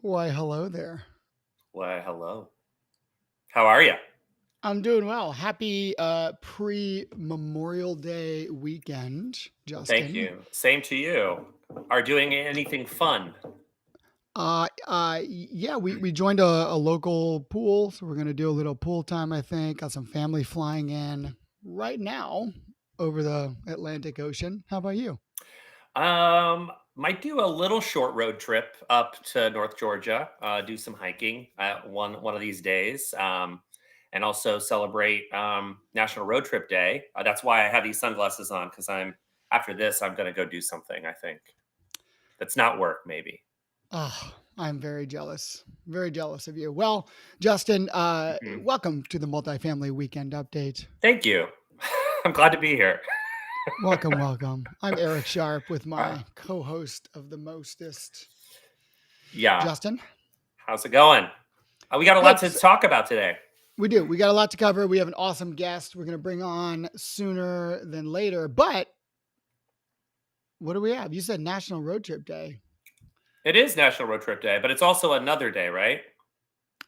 Why, hello there. Why, hello. How are you? I'm doing well. Happy pre-Memorial Day weekend, Thank Justin. you. Same to you. Are doing anything fun? Yeah, we joined a local pool, so we're gonna do a little pool time. I think got some family flying in right now over the Atlantic Ocean. How about you? Might do a little short road trip up to North Georgia. Do some hiking one of these days. And also celebrate National Road Trip Day. That's why I have these sunglasses on because I'm after this I'm gonna go do something. I think that's not work, maybe. Oh, I'm very jealous of you. Well, Justin, Mhm. welcome to the Multifamily Weekend Update. Thank you. I'm glad to be here. Welcome, welcome. I'm Eric Sharp with Uh, my co-host of the Mostest, yeah. Justin. How's it going? We got a lot Good. to talk about today. We do. We got a lot to cover. We have an awesome guest we're going to bring on sooner than later. But what do we have? You said National Road Trip Day. It is National Road Trip Day, but it's also another day, right?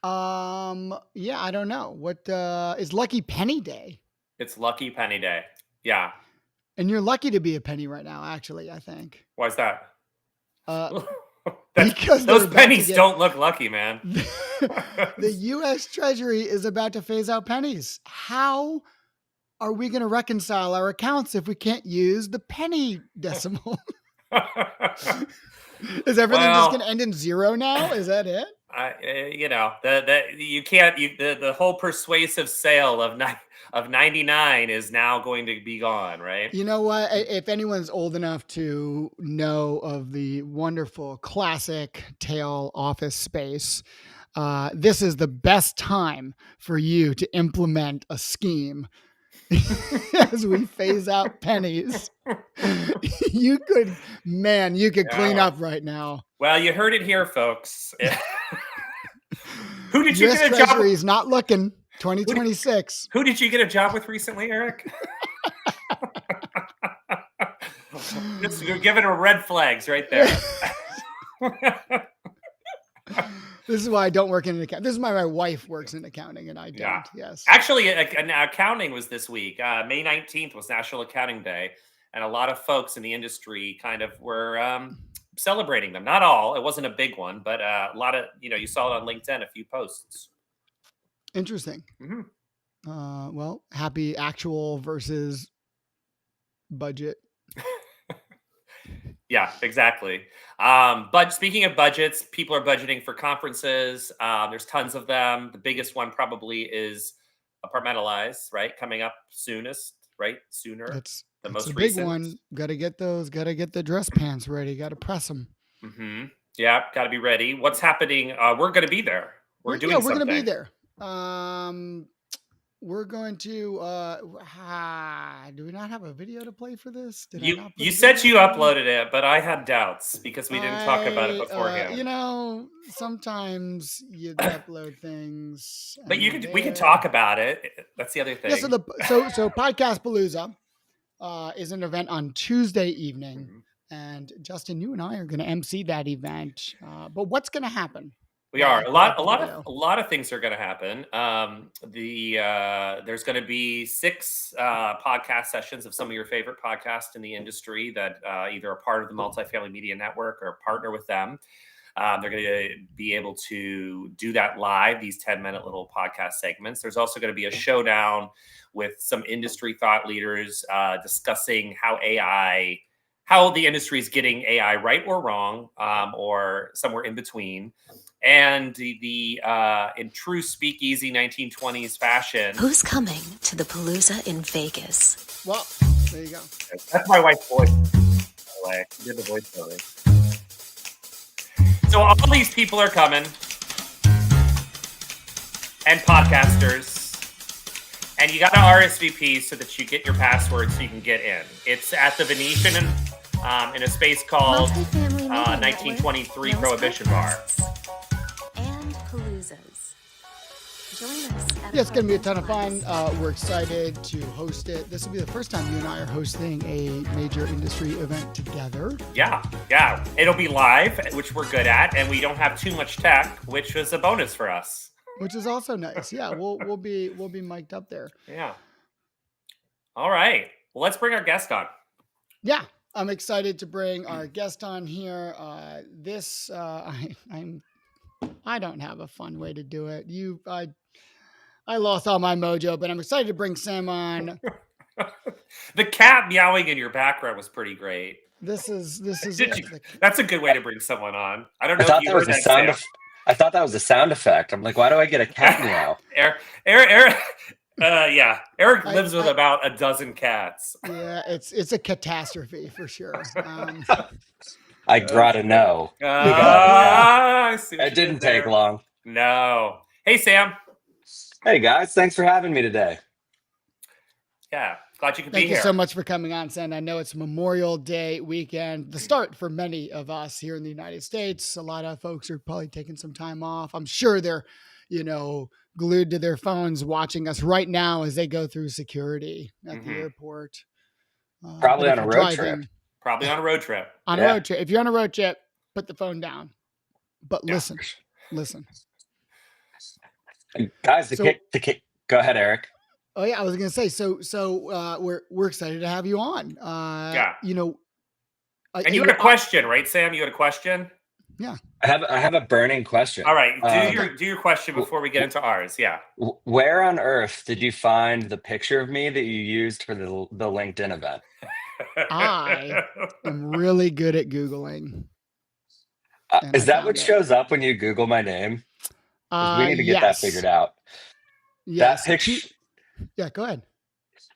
Yeah, I don't know. What is Lucky Penny Day? It's Lucky Penny Day. Yeah. And you're lucky to be a penny right now, actually, I think. Why is that? Uh That's because they're those about to pennies get don't look lucky, man. the US Treasury is about to phase out pennies. How are we going to reconcile our accounts if we can't use the penny decimal? Is everything just going Well, to end in zero now? Is that it? you can't. The whole persuasive sale of 99 is now going to be gone, right? You know what? If anyone's old enough to know of the wonderful classic Tail Office Space, this is the best time for you to implement a scheme as we phase out pennies. You could, man, you could clean Yeah. up right now. Well, you heard it here, folks. Who did you U.S. get a job? Treasury is not looking. 2026. Who did you get a job with recently, Eric? You're giving her red flags right there. This is why I don't work in an account. This is why my wife works in accounting and I Yeah. don't. Yes. Actually, accounting was this week. May 19th was National Accounting Day, and a lot of folks in the industry kind of were celebrating them. Not all. It wasn't a big one, but a lot of, you saw it on LinkedIn, a few posts. Interesting. Hmm. Well, happy actual versus budget. Yeah, exactly. But speaking of budgets, people are budgeting for conferences. There's tons of them. The biggest one probably is Apartmentalize, right? Coming up soonest, right? Sooner, the That's a most big recent. one. Got to get those. Got to get the dress pants ready. Got to press them. Yeah, got to be ready. What's happening? We're going to be there. We're Yeah, doing we're gonna be something. there. We're going to. Do we not have a video to play for this? Did I You not put you a said video you together? uploaded it, but I had doubts because we didn't talk about it beforehand. Sometimes you upload things But and they're we could talk there. about it. That's the other Yeah. So thing. Podcast Palooza is an event on Tuesday evening, Mhm. and Justin, you and I are going to MC that event. But what's going to happen We while are I pull up a the lot of video? a lot of things are going to happen. There's going to be 6 podcast sessions of some of your favorite podcasts in the industry that either are part of the Multifamily Media Network or partner with them. They're going to be able to do that live, these 10-minute little podcast segments. There's also going to be a showdown with some industry thought leaders discussing how the industry is getting AI right or wrong, or somewhere in between. And in true speakeasy 1920s fashion. Who's coming to the Palooza in Vegas? Well, there you go. That's my wife's voice, by the way. She did the voiceover. So all these people are coming, and podcasters, and you got to RSVP so that you get your password so you can get in. It's at the Venetian in a space called 1923 Prohibition Bar. And Paloozas. Join us at Yeah, it's going to be a ton of Apartment fun. Plus. We're excited to host it. This will be the first time you and I are hosting a major industry event together. Yeah. It'll be live, which we're good at, and we don't have too much tech, which was a bonus for us. Which is also nice. Yeah, we'll be mic'd up there. Yeah. All right. Well, let's bring our guest on. Yeah, I'm excited to bring our guest on here. I don't have a fun way to do it. I lost all my mojo, but I'm excited to bring Sam on. The cat meowing in your background was pretty great. This is That's a good way to bring someone on. I don't I know thought if you that was heard a that, sound Sam. of. I thought that was a sound effect. I'm like, why do I get a cat meow? Eric lives with about a dozen cats. Yeah, it's a catastrophe for sure. I gotta know. I see what It you didn't did there. take long. No. Hey, Sam. Hey guys, thanks for having me today. Yeah, glad you could be Thank you here. so much for coming on, Sam. I know it's Memorial Day weekend, the start for many of us here in the United States. A lot of folks are probably taking some time off. I'm sure they're, glued to their phones watching us right now as they go through security at the airport. Probably but on if a you're road trip. driving- Probably on a road trip. On a road trip. If you're on a road trip, put the phone down. But listen. Guys, go ahead, Eric. Oh yeah, I was gonna say. So we're excited to have you on. Yeah. You know, And you had a question, right, Sam? You had a question. Yeah. I have a burning question. All right, do your question before we get into ours. Yeah. Where on earth did you find the picture of me that you used for the LinkedIn event? I am really good at Googling. Is that what shows up when you Google my name? We need to get that figured out. Yes. That picture. Yeah, go ahead.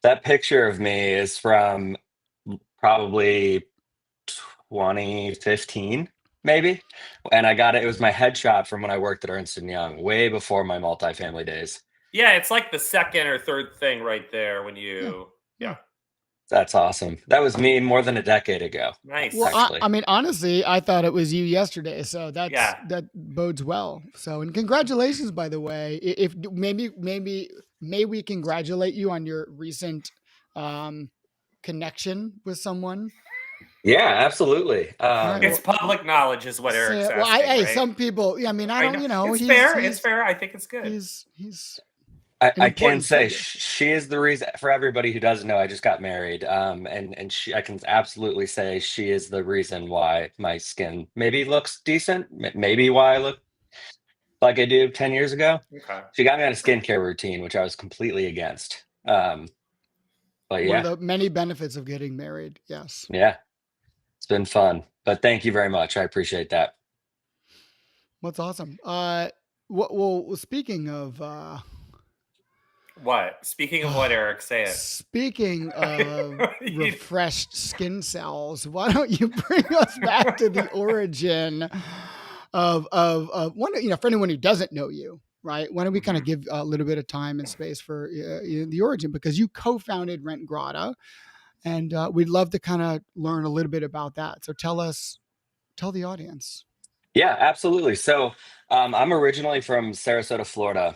That picture of me is from probably 2015, maybe. And I got it. It was my headshot from when I worked at Ernst & Young, way before my multifamily days. Yeah, it's like the second or third thing right there when you. Yeah. That's awesome. That was me more than a decade ago. Nice. Well, I mean, honestly, I thought it was you yesterday, so that bodes well. So, and congratulations, by the way. If may we congratulate you on your recent connection with someone? Yeah, absolutely. It's public knowledge, is what Eric's asking. Well, right? Some people. I mean, I don't. It's fair. It's fair. I think it's good. He's. I can say she is the reason. For everybody who doesn't know, I just got married, and I can absolutely say she is the reason why my skin maybe looks decent, maybe why I look like I do 10 years ago. Okay. She got me on a skincare routine, which I was completely against. But one of the many benefits of getting married. Yes. Yeah, it's been fun. But thank you very much. I appreciate that. That's awesome. Well, speaking of. What? Speaking of what, Eric, say it. Speaking of refreshed skin cells, why don't you bring us back to the origin of one? For anyone who doesn't know you, right? Why don't we kind of give a little bit of time and space for the origin, because you co-founded Rentgrata, and we'd love to kind of learn a little bit about that. So tell the audience. Yeah, absolutely. So I'm originally from Sarasota, Florida.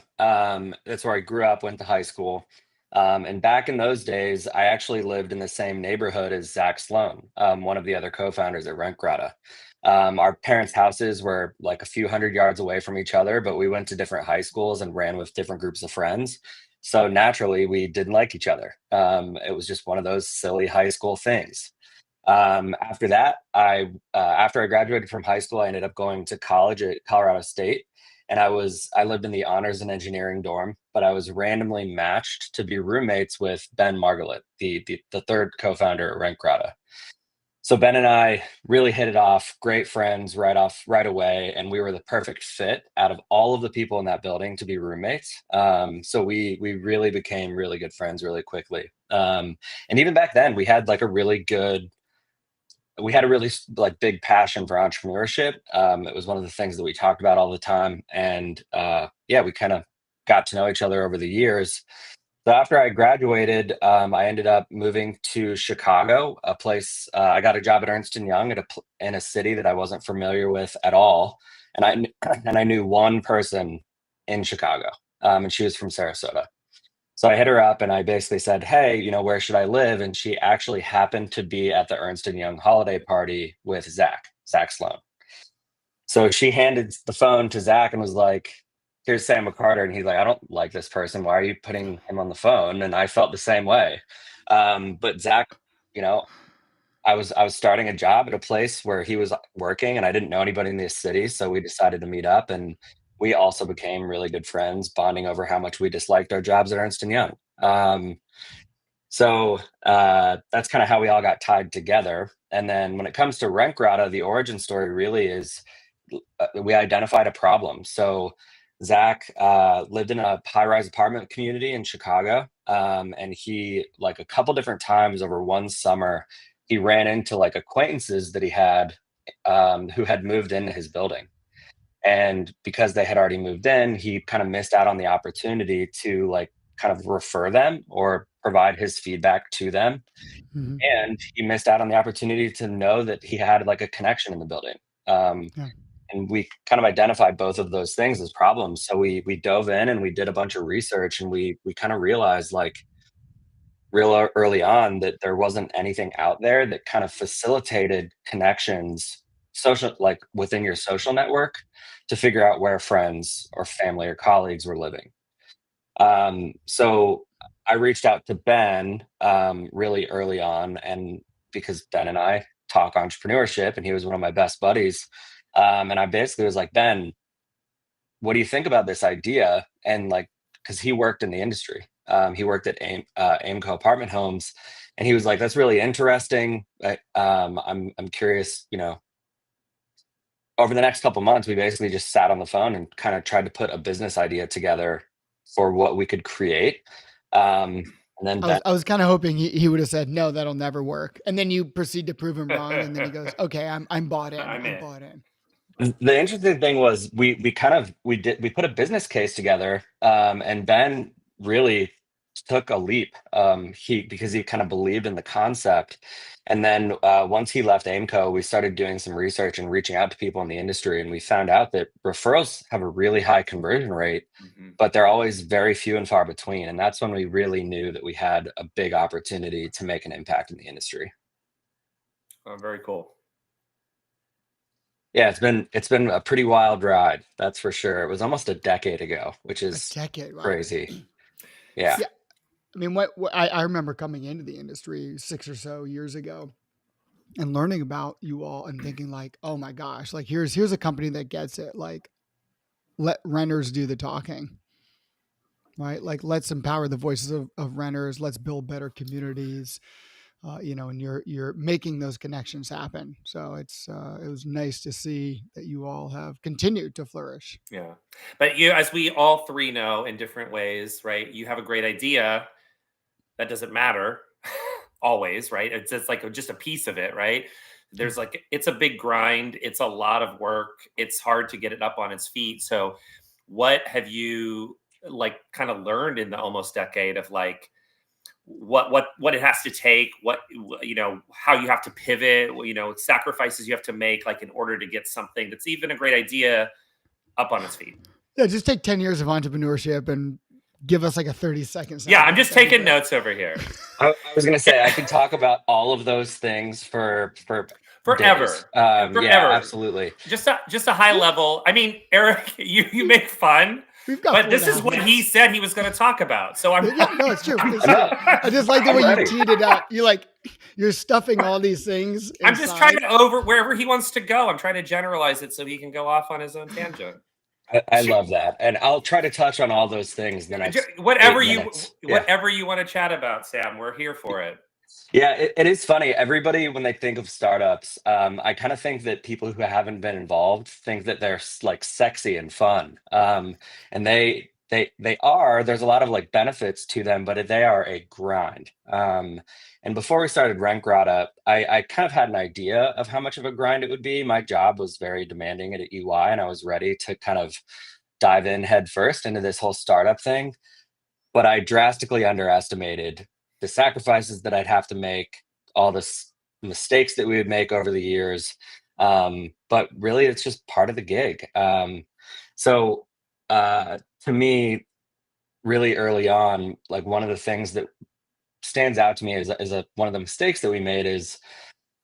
That's where I grew up, went to high school. And back in those days, I actually lived in the same neighborhood as Zach Sloan, one of the other co-founders at Rentgrata. Our parents' houses were like a few hundred yards away from each other, but we went to different high schools and ran with different groups of friends. So naturally, we didn't like each other. It was just one of those silly high school things. After that, after I graduated from high school, I ended up going to college at Colorado State, and I lived in the honors and engineering dorm, but I was randomly matched to be roommates with Ben Margalit, the third co-founder at Rentgrata. So Ben and I really hit it off, great friends right away, and we were the perfect fit out of all of the people in that building to be roommates. So we really became really good friends really quickly. And even back then, we had a really big passion for entrepreneurship. It was one of the things that we talked about all the time. And we kind of got to know each other over the years. So after I graduated, I ended up moving to Chicago, a place, I got a job at Ernst & Young in a city that I wasn't familiar with at all. And I knew one person in Chicago. and she was from Sarasota. So I hit her up and I basically said, "Hey, where should I live?" And she actually happened to be at the Ernst and Young holiday party with Zach Sloan. So she handed the phone to Zach and was like, "Here's Sam McArtor." And he's like, "I don't like this person. Why are you putting him on the phone?" And I felt the same way. But Zach, you know, I was starting a job at a place where he was working, and I didn't know anybody in this city, so we decided to meet up, and we also became really good friends, bonding over how much we disliked our jobs at Ernst and Young. So that's kind of how we all got tied together. And then when it comes to Rentgrata, the origin story really is we identified a problem. So Zach lived in a high-rise apartment community in Chicago, and he, like a couple different times over one summer, he ran into like acquaintances that he had who had moved into his building. And because they had already moved in, he kind of missed out on the opportunity to like kind of refer them or provide his feedback to them. Mhm. And he missed out on the opportunity to know that he had like a connection in the building. Um, Yeah. and we kind of identified both of those things as problems. So we dove in and we did a bunch of research, and we kind of realized like real early on that there wasn't anything out there that kind of facilitated connections social, like within your social network, to figure out where friends or family or colleagues were living. So I reached out to Ben really early on, and because Ben and I talk entrepreneurship, and he was one of my best buddies, and I basically was like, "Ben, what do you think about this idea?" And like, because he worked in the industry, he worked at Aimco Apartment Homes, and he was like, "That's really interesting. I'm curious." Over the next couple months, we basically just sat on the phone and kind of tried to put a business idea together for what we could create. And then Ben, I was kind of hoping he would have said, "No, that'll never work." And then you proceed to prove him wrong. And then he goes, "Okay, I'm bought in. I'm I'm in. bought in." the interesting thing was we put a business case together, and Ben really took a leap. He because he kind of believed in the concept, and then once he left Aimco, we started doing some research and reaching out to people in the industry, and we found out that referrals have a really high conversion rate, Mhm. but they're always very few and far between. And that's when we really knew that we had a big opportunity to make an impact in the industry. Oh, very cool. Yeah, it's been a pretty wild ride, that's for sure. It was almost a decade ago, which A is decade. Wow. crazy. Yeah. Yeah. I mean, what I remember coming into the industry 6 or so years ago and learning about you all and thinking like, oh my gosh, like here's a company that gets it. Like, let renters do the talking, right? Like, let's empower the voices of renters. Let's build better communities. And you're making those connections happen. So it was nice to see that you all have continued to flourish. Yeah. But you, as we all three know in different ways, right? You have a great idea. That doesn't matter always, right? It's like just a piece of it, right? There's like, it's a big grind. It's a lot of work. It's hard to get it up on its feet. So what have you like kind of learned in the almost decade of like, what it has to take, how you have to pivot, sacrifices you have to make, like in order to get something that's even a great idea up on its feet. Yeah, just take 10 years of entrepreneurship and give us like a 30-second Yeah, sound I'm bite. just That'd be taking great. notes over here. I was gonna say I could talk about all of those things for days. Forever. Yeah, Forever. absolutely. Just a high level. I mean, Eric, you make fun, We've got but four and this a is half what minutes. he said he was going to talk about. So I'm Yeah, no, it's true. It's No, true. I just like the I'm way you ready. teed it up. You're stuffing all these things inside. I'm just trying to over wherever he wants to go. I'm trying to generalize it so he can go off on his own tangent. I love that, and I'll try to touch on all those things in the next Whatever 8 minutes. Yeah. whatever you want to chat about, Sam, we're here for it. Yeah, it is funny. Everybody, when they think of startups, I kind of think that people who haven't been involved think that they're like sexy and fun, and they are. There's a lot of like benefits to them, but they are a grind. And before we started Rentgrata, I kind of had an idea of how much of a grind it would be. My job was very demanding at EY, and I was ready to kind of dive in head first into this whole startup thing. But I drastically underestimated the sacrifices that I'd have to make, all the mistakes that we would make over the years. But really, it's just part of the gig. So to me, really early on, like one of the things that stands out to me as one of the mistakes that we made is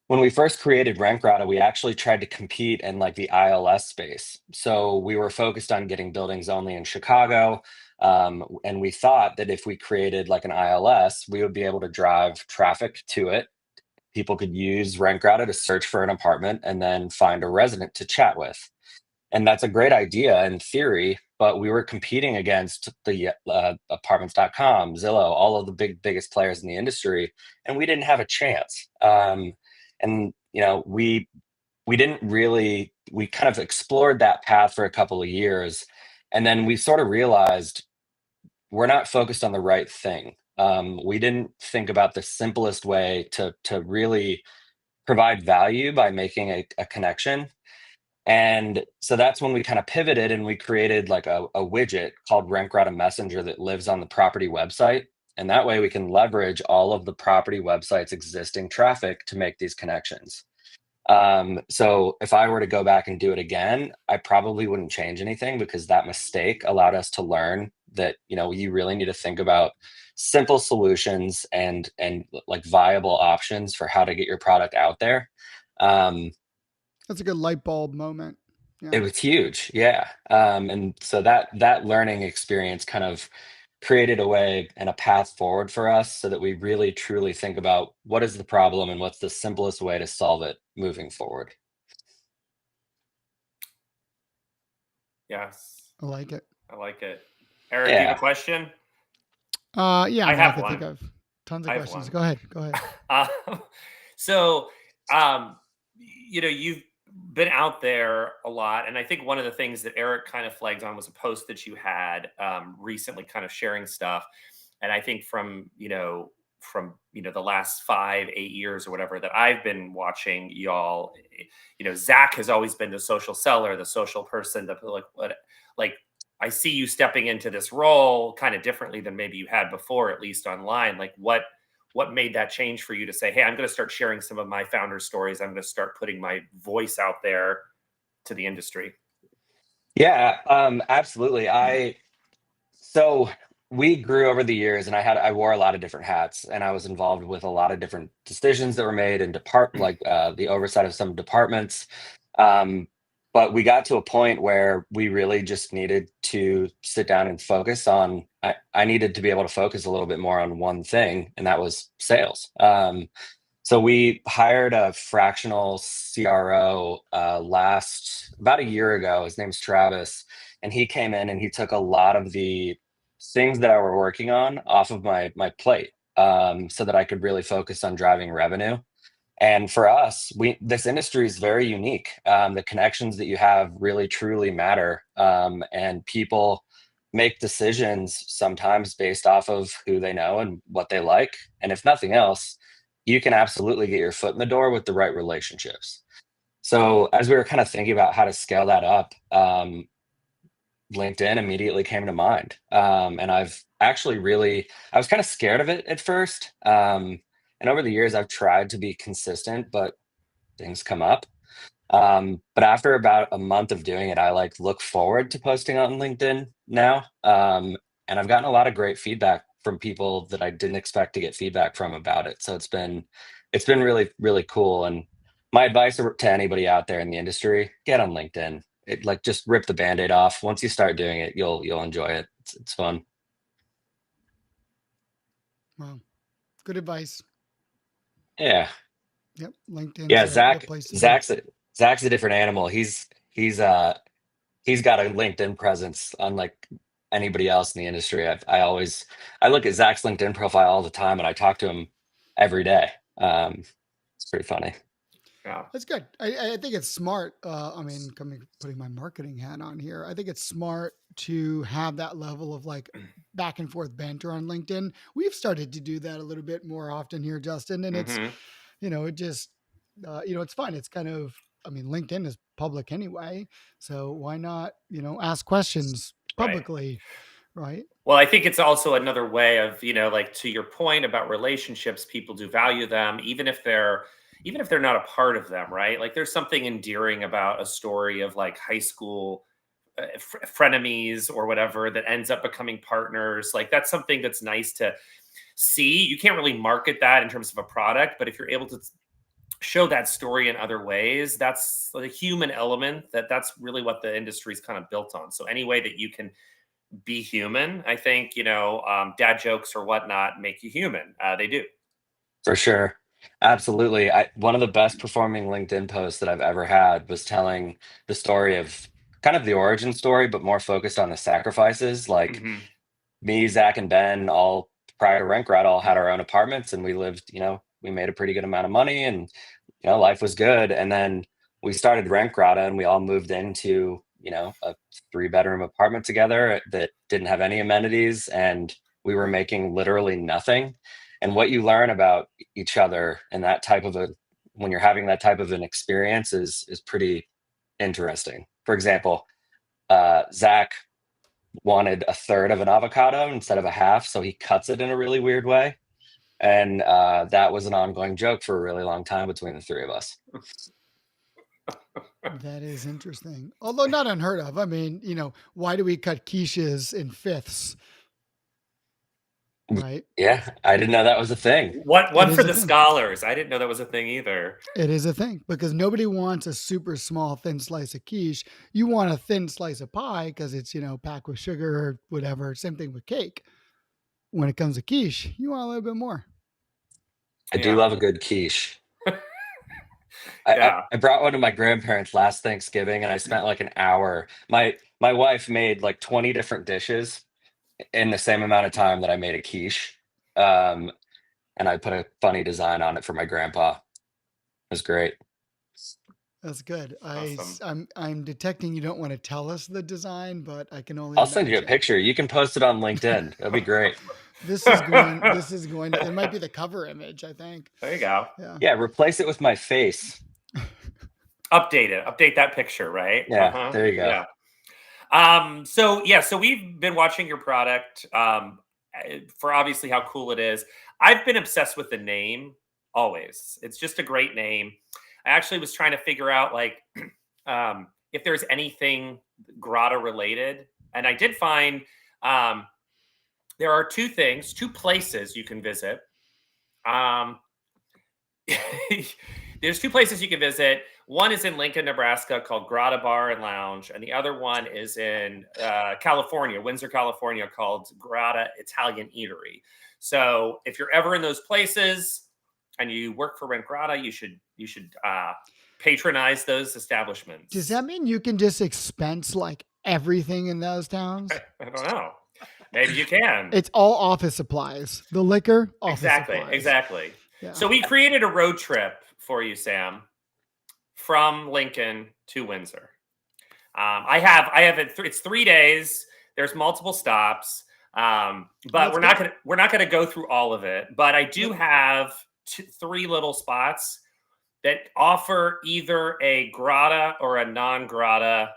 when we first created Rentgrata, we actually tried to compete in like the ILS space. So we were focused on getting buildings only in Chicago. And we thought that if we created like an ILS, we would be able to drive traffic to it. People could use Rentgrata to search for an apartment and then find a resident to chat with. And that's a great idea in theory, but we were competing against the apartments.com, Zillow, all of the biggest players in the industry, and we didn't have a chance. And we didn't really, we kind of explored that path for a couple of years, and then we sort of realized we're not focused on the right thing. We didn't think about the simplest way to really provide value by making a connection. And so that's when we kind of pivoted and we created like a widget called Rentgrata Messenger that lives on the property website. And that way we can leverage all of the property website's existing traffic to make these connections. So if I were to go back and do it again, I probably wouldn't change anything because that mistake allowed us to learn that, you really need to think about simple solutions and like viable options for how to get your product out there. Um, That's a good light bulb moment. Yeah. It was huge, yeah. And so that learning experience kind of created a way and a path forward for us so that we really truly think about what is the problem and what's the simplest way to solve it moving forward. Yes, I like it. I like it. Eric, do you have Yeah. a question? Yeah, I I mean, I have could think one. of tons of I have questions. one. Go ahead. Go ahead. So, um, you've been out there a lot, and I think one of the things that Eric kind of flagged on was a post that you had recently, kind of sharing stuff. And I think from the last 5, 8 years or whatever that I've been watching y'all, Zach has always been the social seller, the social person, like I see you stepping into this role kind of differently than maybe you had before, at least online. Like what made that change for you to say, hey, I'm going to start sharing some of my founder stories. I'm going to start putting my voice out there to the industry. Yeah, absolutely. So we grew over the years and I wore a lot of different hats and I was involved with a lot of different decisions that were made and the oversight of some departments. Um, but we got to a point where we really just needed to sit down and focus on, I needed to be able to focus a little bit more on one thing, and that was sales. So we hired a fractional CRO last about a year ago. His name's Travis, and he came in and he took a lot of the things that I were working on off of my plate, so that I could really focus on driving revenue. And for us, this industry is very unique. The connections that you have really truly matter, and people make decisions sometimes based off of who they know and what they like. And if nothing else, you can absolutely get your foot in the door with the right relationships. So as we were kind of thinking about how to scale that up, LinkedIn immediately came to mind. And I was kind of scared of it at first. And over the years, I've tried to be consistent, but things come up. But after about a month of doing it, I like look forward to posting on LinkedIn now. And I've gotten a lot of great feedback from people that I didn't expect to get feedback from about it. So it's been really, really cool. And my advice to anybody out there in the industry, get on LinkedIn. It like just rip the band-aid off. Once you start doing it, you'll enjoy it. It's fun. Wow. Good advice. Yeah. Yep. LinkedIn's Yeah. the place to be. Zach's a different animal. He's got a LinkedIn presence unlike anybody else in the industry. I look at Zach's LinkedIn profile all the time and I talk to him every day. It's pretty funny. Yeah. That's good. I think it's smart. I mean, putting my marketing hat on here, I think it's smart to have that level of like back and forth banter on LinkedIn. We've started to do that a little bit more often here, Justin, and it's, Mm-hmm. it just, it's fun. It's kind of, I mean, LinkedIn is public anyway, so why not, ask questions Right. publicly, right? Well, I think it's also another way of, like to your point about relationships, people do value them, even if they're not a part of them, right? Like there's something endearing about a story of like high school frenemies or whatever that ends up becoming partners. Like that's something that's nice to see. You can't really market that in terms of a product, but if you're able to show that story in other ways, that's the human element that's really what the industry is kind of built on. So any way that you can be human, I think, dad jokes or whatnot make you human. They do. For sure. Absolutely. One of the best performing LinkedIn posts that I've ever had was telling the story of kind of the origin story, but more focused on the sacrifices. Like Hmm. me, Zach, and Ben, all prior to Rentgrata, all had our own apartments, and we lived, we made a pretty good amount of money, and life was good. And then we started Rentgrata, and we all moved into, a 3-bedroom apartment together that didn't have any amenities, and we were making literally nothing. And what you learn about each other and when you're having that type of an experience is pretty interesting. For example, Zach wanted a third of an avocado instead of a half, so he cuts it in a really weird way. And that was an ongoing joke for a really long time between the three of us. That is interesting. Although not unheard of. I mean, why do we cut quiches in fifths? Right? Yeah, I didn't know that was a thing. One for the scholars. I didn't know that was a thing either. It is a thing because nobody wants a super small thin slice of quiche. You want a thin slice of pie because it's, packed with sugar or whatever. Same thing with cake. When it comes to quiche, you want a little bit more. I do love a good quiche. Yeah. I brought one to my grandparents last Thanksgiving, and I spent like an hour. My wife made like 20 different dishes in the same amount of time that I made a quiche. And I put a funny design on it for my grandpa. It was great. That's good. Awesome. I'm detecting you don't want to tell us the design, but I can only I'll send you a imagine. picture. You can post it on LinkedIn. That'd be great. This is going to, it might be the cover image, I think. There you go. Yeah, replace it with my face. Update that picture, right? Yeah, there you go. Yeah. So we've been watching your product for obviously how cool it is. I've been obsessed with the name always. It's just a great name. I actually was trying to figure out if there's anything Grata related, and I did find there are two places you can visit. There's two places you can visit. One is in Lincoln, Nebraska, called Grata Bar and Lounge, and the other one is in California, Windsor, California, called Grata Italian Eatery. So if you're ever in those places and you work for Rentgrata, you should patronize those establishments. Does that mean you can just expense like everything in those towns? I don't know. Maybe you can. It's all office supplies. The liquor, office supplies. Exactly. Yeah. So we created a road trip for you, Sam, from Lincoln to Windsor. I have it. It's 3 days. There's multiple stops, but we're not gonna go through all of it. But I do have 3 little spots that offer either a Grata or a non-Grata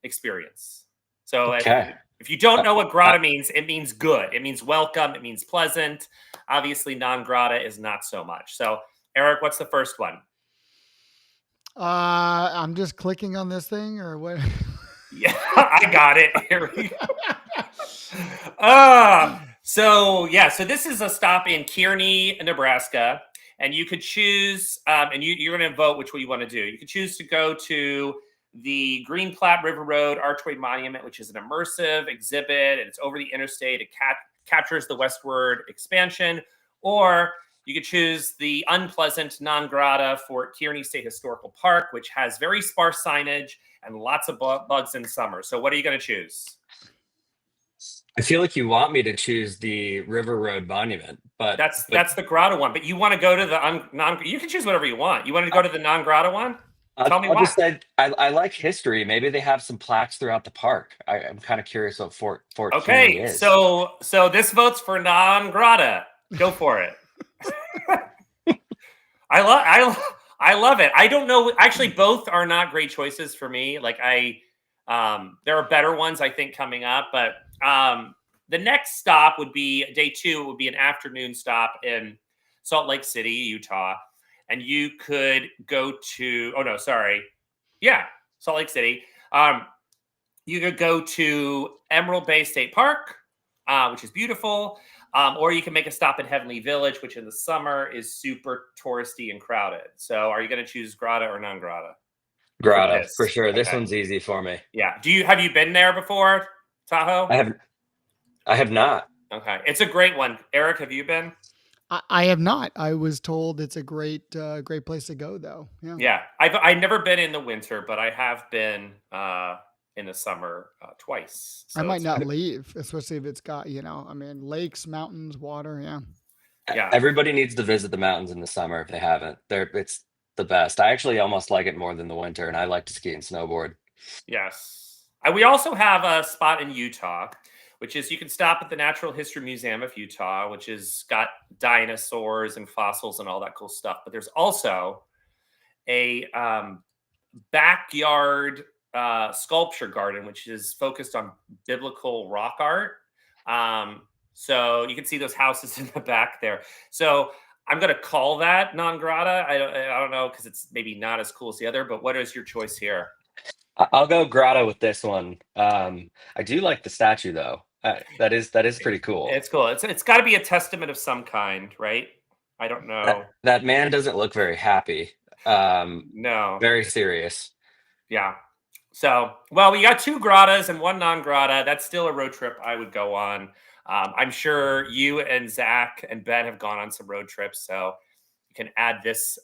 experience. So if you don't know what Grata means, it means good. It means welcome. It means pleasant. Obviously, non-Grata is not so much. So, Eric, what's the first one? I'm just clicking on this thing or what? Yeah, I got it. Here we go. So this is a stop in Kearney, Nebraska, and you could choose, and you're going to vote which way you want to do. You could choose to go to the Green Platte River Road Archway Monument, which is an immersive exhibit, and it's over the interstate. It captures the westward expansion, or you could choose the unpleasant non-Grata Fort Kearney State Historical Park, which has very sparse signage and lots of bugs in summer. So what are you going to choose? I feel like you want me to choose the River Road Monument, but that's the Grata one. But you want to go to the non? You can choose whatever you want. You want to go to the non-Grata one? Tell me why. Just say I like history. Maybe they have some plaques throughout the park. I'm kind of curious what Fort Kearney is. So this votes for non-Grata. Go for it. I love it. I don't know. Actually, both are not great choices for me. Like there are better ones I think coming up, but the next stop would be day 2. It would be an afternoon stop in Salt Lake City, Utah, and you could go to. Salt Lake City. You could go to Emerald Bay State Park, which is beautiful, or you can make a stop in Heavenly Village, which in the summer is super touristy and crowded. So, are you going to choose Grata or non-Grata for Grotto, for this? sure. This Okay, one's easy for me. yeah. Have you been there before, Tahoe? I have I have not. Okay, it's a great one. Eric, have you been? I have not. I was told it's a great place to go, though. Yeah. Yeah, I've never been in the winter, but I have been in the summer twice. I So might it's not leave, especially if it's got, I mean, lakes, mountains, water. Yeah. yeah, Everybody needs to visit the mountains in the summer if they haven't. It's the best. I actually almost like it more than the winter, and I like to ski and snowboard. yes. We also have a spot in Utah, which is you can stop at the Natural History Museum of Utah, which has got dinosaurs and fossils and all that cool stuff. But there's also a backyard sculpture garden, which is focused on biblical rock art. So you can see those houses in the back there. So I'm going to call that non grata. I don't know because it's maybe not as cool as the other. But what is your choice here? I'll go grotto with this one. I do like the statue though. That is pretty cool. It's cool. It's got to be a testament of some kind, right? I don't know. That man doesn't look very happy. No. Very serious. Yeah. So, well, we got 2 grottas and 1 non-grata. That's still a road trip I would go on. I'm sure you and Zach and Ben have gone on some road trips, so you can add this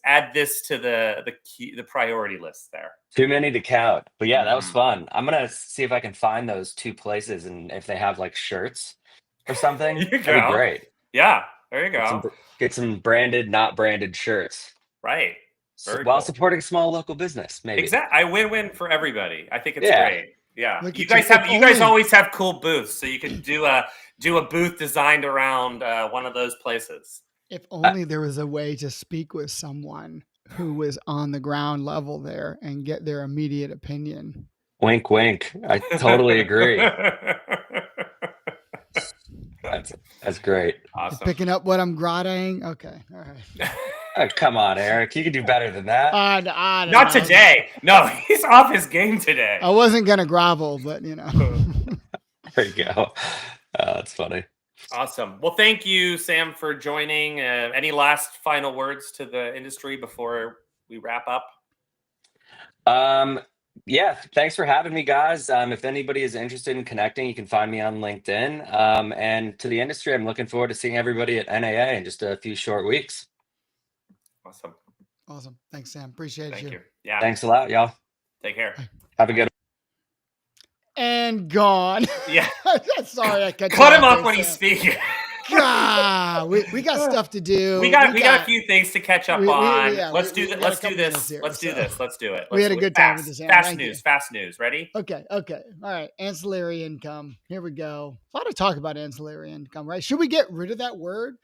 to the priority list there. Too many to count. But yeah, that was Mhm. fun. I'm gonna see if I can find those 2 places and if they have like shirts or something. You That'd go. be great. Yeah, there you Get some, go. get some branded, not branded shirts. Right. Very While cool. supporting small local business, maybe. Exactly. I win-win for everybody. I think it's Yeah. great. Yeah. Look You at guys you. have If you guys only- always have cool booths, so you can do a booth designed around one of those places. If only there was a way to speak with someone who was on the ground level there and get their immediate opinion. Wink, wink. I totally agree. That's great. You're Awesome. picking up what I'm grotting? Okay. All right. Oh, come on, Eric. You can do better than that. I don't Not know. today. No, he's off his game today. I wasn't going to grovel, but There you go. That's funny. Awesome. Well, thank you, Sam, for joining. Any last final words to the industry before we wrap up? Yeah, thanks for having me, guys. If anybody is interested in connecting, you can find me on LinkedIn. And to the industry, I'm looking forward to seeing everybody at NAA in just a few short weeks. Awesome. Awesome. Thanks, Sam. Appreciate Thank you. you. Yeah. Thanks a lot, y'all. Take care. Have a good And gone. Yeah. Sorry, I cut you Cut him off up there, when he's Sam. speaking. God, we got stuff to do. We got a few things to catch up on. yeah, Let's we do got a Let's do couple this. minutes here, Let's do so. this. Let's do it. We had a good time with fast. this, Sam. Fast Thank news. you. Fast news. Ready? Okay. All right. Ancillary income. Here we go. A lot of talk about ancillary income, right? Should we get rid of that word?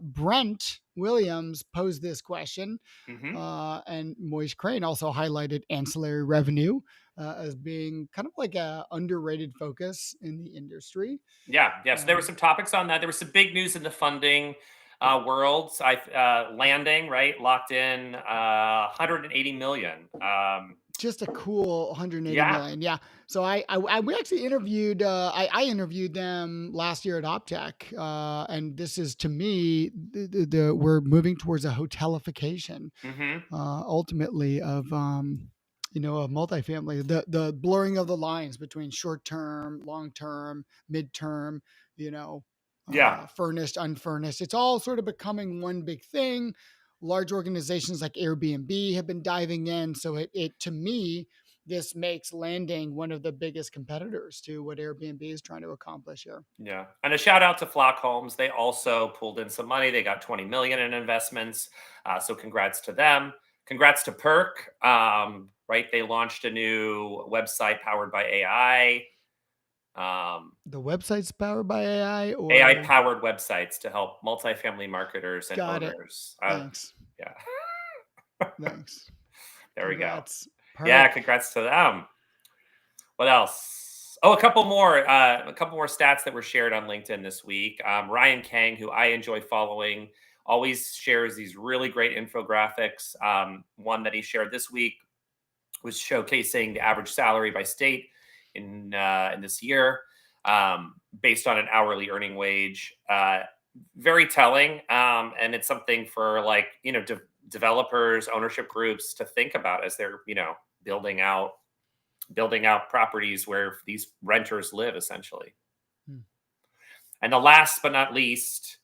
Brent Williams posed this question, Mm-hmm. and Moish Crane also highlighted ancillary revenue as being kind of like a underrated focus in the industry. Yeah. So there were some topics on that. There was some big news in the funding world. Landing, right? Locked in 180 million. Just a cool 180 Yeah. million. Yeah. So we actually interviewed I interviewed them last year at OpTech, and this is, to me, we're moving towards a hotelification Mm-hmm. ultimately of of multifamily, the blurring of the lines between short term, long term, midterm, Yeah. furnished, unfurnished. It's all sort of becoming one big thing. Large organizations like Airbnb have been diving in. So it to me, this makes landing one of the biggest competitors to what Airbnb is trying to accomplish here. Yeah. And a shout out to Flock Homes. They also pulled in some money. They got 20 million in investments. So congrats to them. Congrats to Perk. Right. They launched a new website powered by AI. The website's powered by AI, or AI powered websites to help multifamily marketers and Got it. owners. Thanks. Yeah. Thanks. There we go. Congrats. Yeah, Perfect. congrats to them. What else? Oh, a couple more stats that were shared on LinkedIn this week. Ryan Kang, who I enjoy following, always shares these really great infographics. One that he shared this week was showcasing the average salary by state in this year, based on an hourly earning wage. Very telling, and it's something for like developers, ownership groups to think about as they're building out properties where these renters live, essentially. And the last but not least,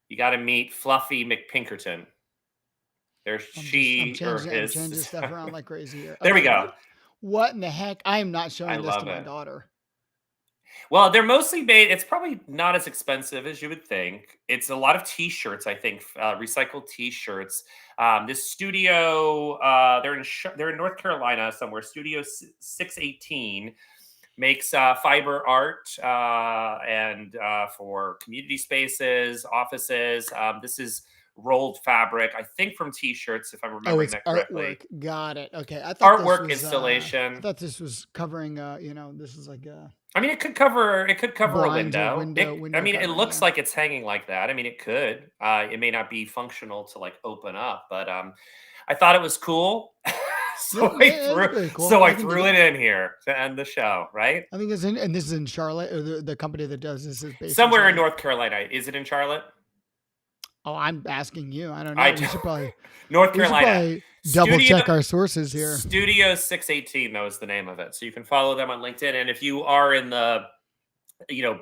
you got to meet Fluffy McPinkerton. There's I'm she or changing his. stuff around like crazy here. There we Okay, go. what in the heck? I am not I showing this to love my it. daughter. Well, they're mostly made. It's probably not as expensive as you would think. It's a lot of T-shirts, I think, recycled T-shirts. This studio, they're in North Carolina somewhere. Studio 618 makes fiber art and for community spaces, offices. This is rolled fabric, I think, from T-shirts, if I'm Oh, remembering it's that correctly. artwork. Got it. Okay, I thought this Artwork was. I installation. thought this was covering. This is like a I mean, it could cover a blinds or window. window I mean, it covering. looks Yeah. like it's hanging like that. I mean, it could. It may not be functional to like open up, but I thought it was cool, so Yeah, it's very cool. I I think threw it in here to end the show. Right, I think it's in, and this is in Charlotte. Or the company that does this is based somewhere in Charlotte. North Carolina. Is it in Charlotte? Oh, I'm asking you. I don't know. I We should probably North we should Carolina. probably double Studio check our sources here. Studio 618, though, is the name of it. So you can follow them on LinkedIn. And if you are in the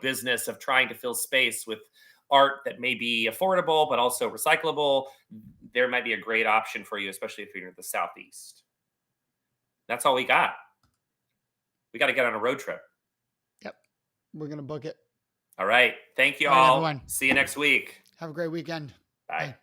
business of trying to fill space with art that may be affordable but also recyclable, there might be a great option for you, especially if you're in the Southeast. That's all we got. We got to get on a road trip. Yep, we're gonna book it. All right. Thank you All right, all. everyone. See you next week. Have a great weekend. Bye. Bye.